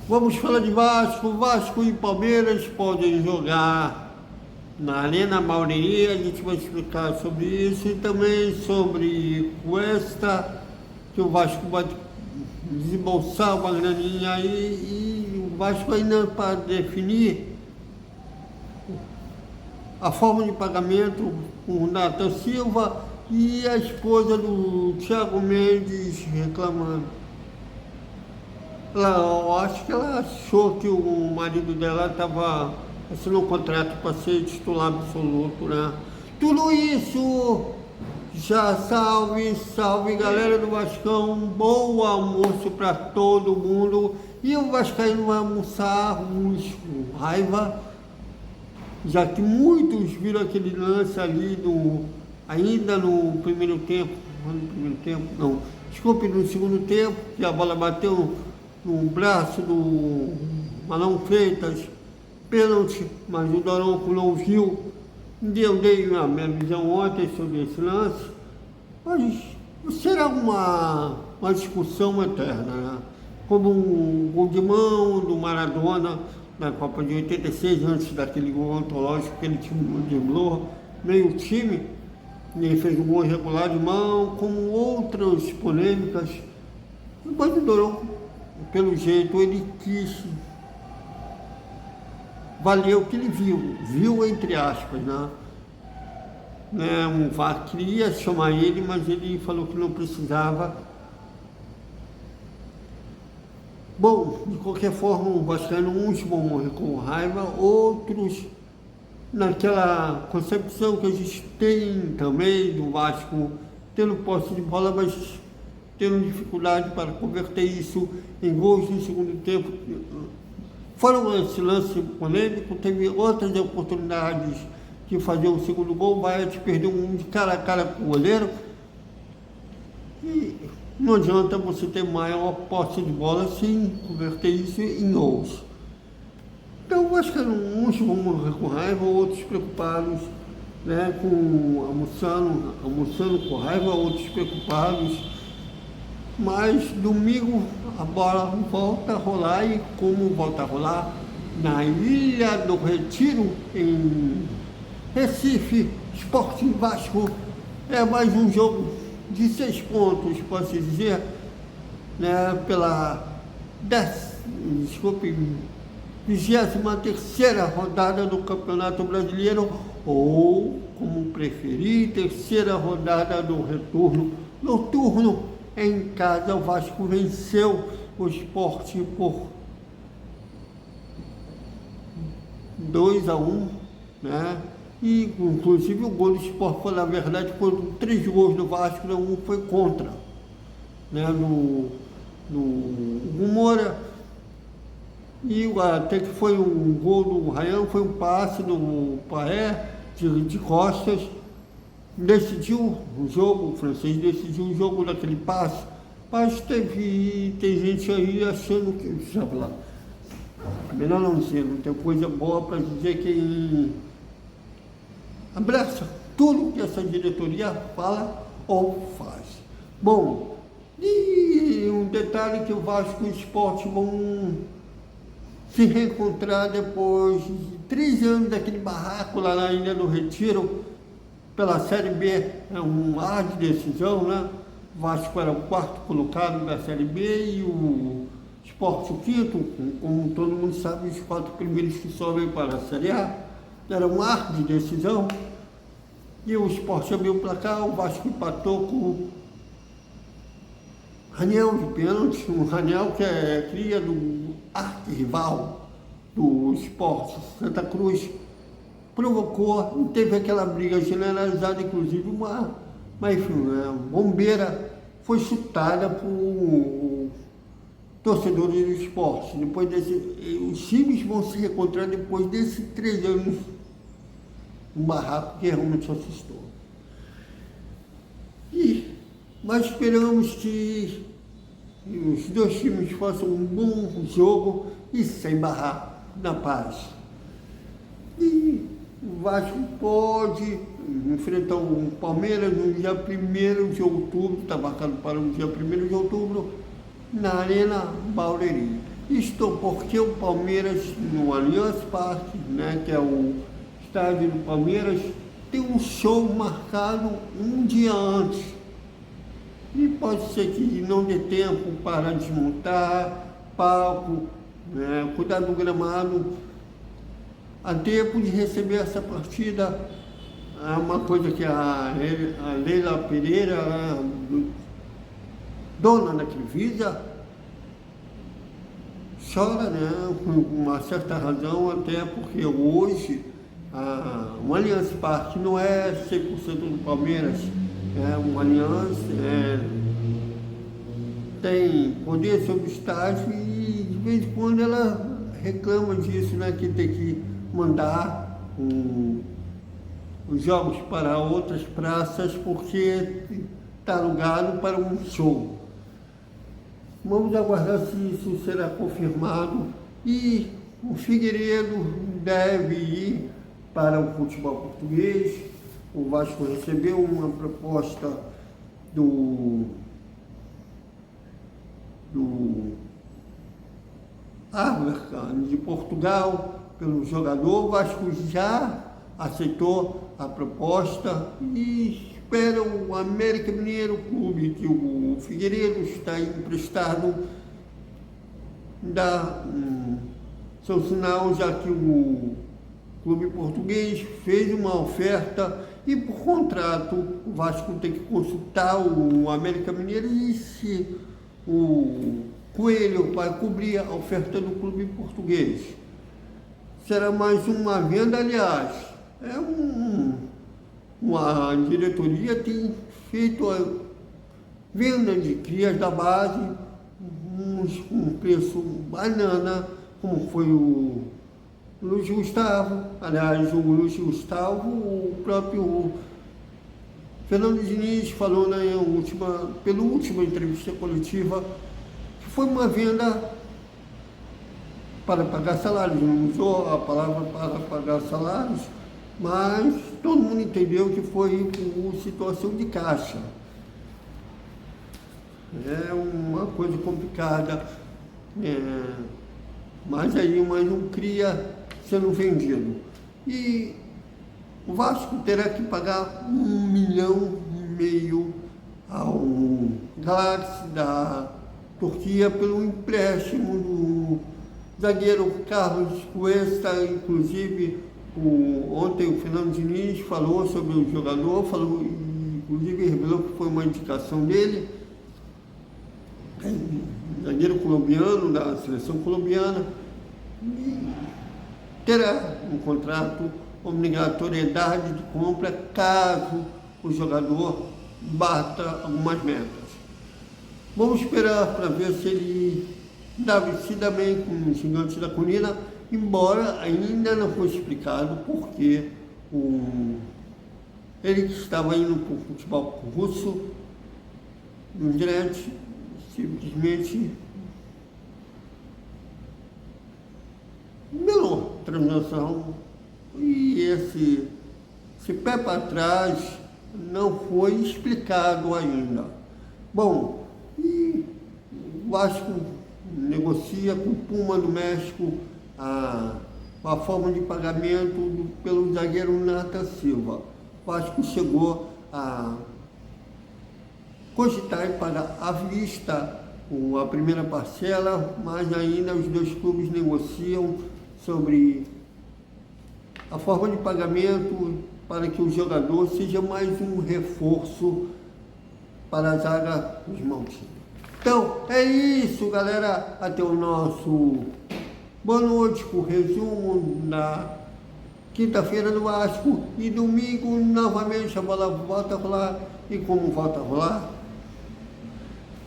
Vamos falar de Vasco. Vasco e Palmeiras podem jogar na Arena Barueri. A gente vai explicar sobre isso e também sobre Cuesta, que o Vasco vai desembolsar uma graninha aí e o Vasco ainda para definir a forma de pagamento com o Nathan Silva e a esposa do Thiago Mendes reclamando. Eu acho que ela achou que o marido dela estava assinando um contrato para ser titular absoluto, né? Tudo isso, já salve galera do Vascão, bom almoço para todo mundo. E o Vascaíno vai almoçar com raiva, já que muitos viram aquele lance ali ainda no segundo tempo, que a bola bateu no braço do Marlon Freitas, pênalti, mas o Daronco não viu. Eu dei a minha visão ontem sobre esse lance, mas será uma discussão eterna, né? Como um gol de mão do Maradona na Copa de 86, antes daquele gol antológico que ele driblou meio time, e ele fez um gol irregular de mão, como outras polêmicas. Mas o Daronco, pelo jeito, ele quis valer o que ele viu entre aspas, né? O VAR queria chamar ele, mas ele falou que não precisava. Bom, de qualquer forma, o Vascaíno, uns vão morrer com raiva, outros naquela concepção que a gente tem também do Vasco tendo posse de bola, mas tendo dificuldade para converter isso em gols no segundo tempo. Fora esse lance polêmico, teve outras oportunidades de fazer o segundo gol. O Bahia perdeu um de cara a cara com o goleiro. E não adianta você ter maior posse de bola sem converter isso em gols. Então, eu acho que uns vão morrer com raiva, outros preocupados, né, almoçando com raiva, outros preocupados. Mas domingo a bola volta a rolar, e como volta a rolar na Ilha do Retiro, em Recife, Sport Vasco, é mais um jogo de 6 pontos, posso dizer, né, pela 23ª rodada do Campeonato Brasileiro, ou, como preferir, 3ª rodada do retorno noturno. Em casa, o Vasco venceu o Sport por 2-1, né? E, inclusive, o gol do Sport, na verdade, foram 3 gols do Vasco, um foi contra, né? No Moura, e até que foi um gol do Ryan, foi um passe do Paé, de costas, decidiu o jogo, o francês decidiu o jogo daquele passe, mas tem gente aí achando que, sabe lá, melhor não dizer, não tem coisa boa para dizer que abraça tudo que essa diretoria fala ou faz. Bom, e um detalhe que o Vasco e o Sport vão se reencontrar depois de 3 anos daquele barraco lá na Ilha do Retiro, pela Série B. É um ar de decisão, né? O Vasco era o 4º colocado da Série B e o Sport o 5º, como todo mundo sabe, os 4 primeiros que sobem para a Série A. Era um ar de decisão. E o Sport abriu o placar, o Vasco empatou com o Raniel de pênalti, o Raniel que é cria do arquirrival do Sport Santa Cruz. Provocou, teve aquela briga generalizada, inclusive uma bombeira foi chutada por torcedores do Sport. Os times vão se encontrar depois desses 3 anos, um barraco que realmente assustou. Mas esperamos que os 2 times façam um bom jogo e sem barraco, na paz. E o Vasco pode enfrentar o Palmeiras no dia 1º de outubro, está marcado para o dia 1º de outubro, na Arena Barueri. Isto porque o Palmeiras, no Allianz Parque, né, que é o estádio do Palmeiras, tem um show marcado um dia antes. E pode ser que não dê tempo para desmontar palco, né, cuidar do gramado, a tempo de receber essa partida. É uma coisa que a Leila Pereira, dona da Crivisa, chora, né, com uma certa razão, até porque hoje o Allianz Parque não é 100% do Palmeiras, é um Allianz, tem poder sobre o estádio e de vez em quando ela reclama disso, né, que tem que mandar os jogos para outras praças porque está alugado para um show. Vamos aguardar se isso será confirmado e o Figueiredo deve ir para o futebol português. O Vasco recebeu uma proposta do Arbercan de Portugal pelo jogador. O Vasco já aceitou a proposta e espera o América Mineiro Clube, que o Figueiredo está emprestado, dar seu sinal, já que o clube português fez uma oferta e, por contrato, o Vasco tem que consultar o América Mineiro e se o Coelho vai cobrir a oferta do clube português. Será mais uma venda, aliás, uma diretoria tem feito a venda de crias da base, um preço banana, como foi o Luiz Gustavo. Aliás, o Luiz Gustavo, o próprio Fernando Diniz falou pela última entrevista coletiva, que foi uma venda para pagar salários. Não usou a palavra para pagar salários, mas todo mundo entendeu que foi por situação de caixa. É uma coisa complicada, mas aí mais um cria sendo vendido. E o Vasco terá que pagar 1,5 milhão ao Galaxy da Turquia pelo empréstimo do zagueiro Carlos Cuesta. Inclusive, ontem o Fernando Diniz falou sobre o jogador, inclusive revelou que foi uma indicação dele, zagueiro colombiano, da seleção colombiana, e terá um contrato, obrigatoriedade de compra caso o jogador bata algumas metas. Vamos esperar para ver se ele se dá bem com o Gigante da Colina, embora ainda não foi explicado porque ele que estava indo para o futebol russo, no direct, simplesmente melou a transação e esse pé para trás não foi explicado ainda. Bom, e o Vasco negocia com o Puma do México a forma de pagamento pelo zagueiro Nathan Silva. O Vasco chegou a cogitar e pagar à vista a primeira parcela, mas ainda os dois clubes negociam sobre a forma de pagamento para que o jogador seja mais um reforço para a zaga dos Montes. Então, é isso, galera. Até o nosso boa noite com o resumo da quinta-feira do Vasco. E domingo, novamente, a bola volta a rolar. E como volta a rolar?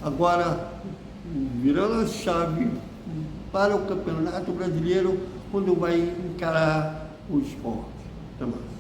Agora, virando a chave para o Campeonato Brasileiro, quando vai encarar o Sport. Até mais.